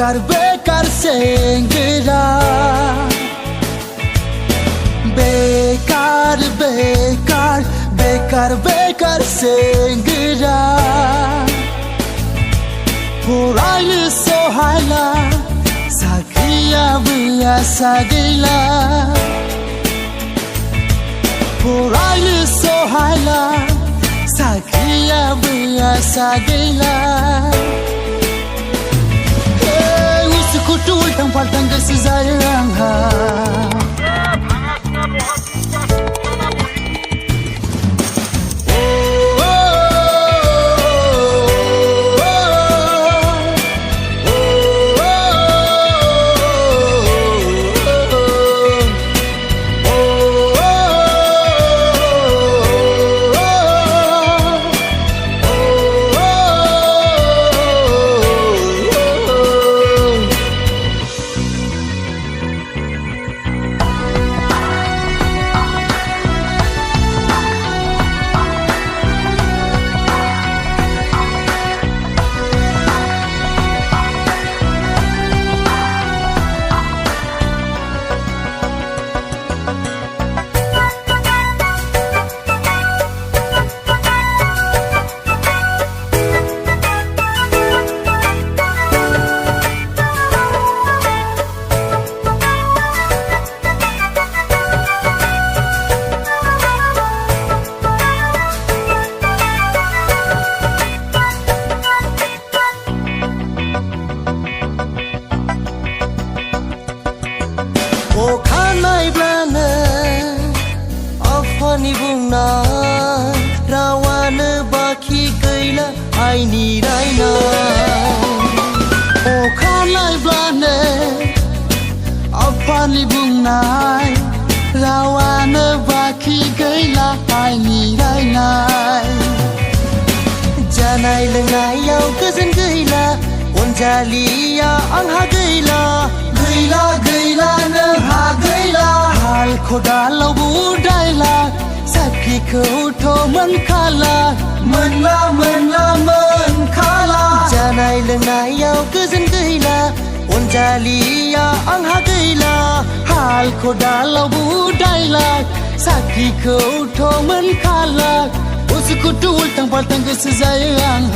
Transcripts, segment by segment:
bekar segera bekar segera Furailu sohaila sakriya biasa gila Furailu sohaila sakriya biasa gila Uskutul tempat tangga sezayang Khanai blana afani bungna rawana baki gaila aini raina O khanai blana afani bungna rawana baki gaila aini raina Janai lengai yau kezan gaila onjaliya angha gaila gaila nang ha gaila hal khodalau budaila sakhi khauto man khala man khala janai lengai yau kezan gaila onjaliya angha gaila hal khodalau budaila sakhi khauto man khala uskutul tangpal tangga sezayang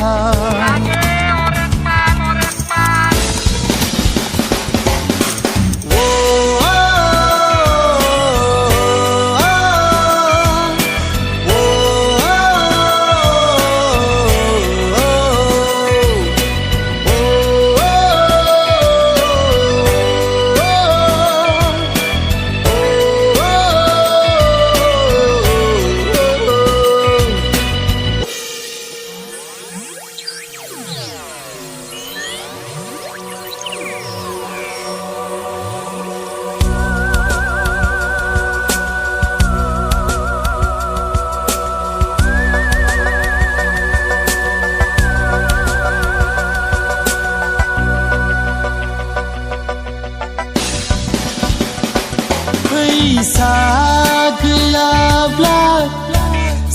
Sagla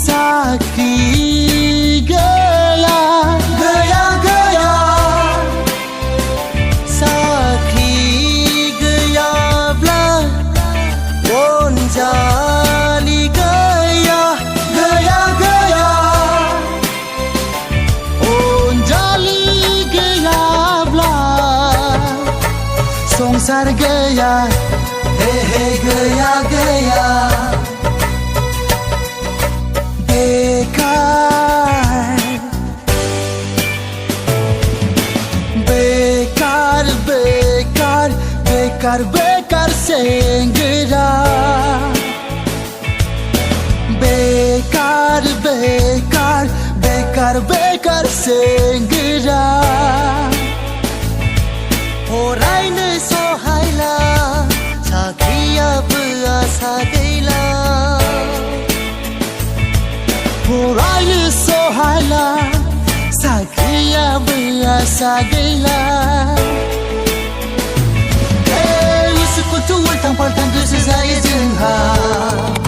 sakri gaya sakri gaya bla onjali gaya onjali gaya bla songsar gaya he gaya bekar segera bekar segera Horainu sohaila sakriya biasa gaila Horainu sohaila sakriya biasa gaila Uskutul tangpal tangga sezayang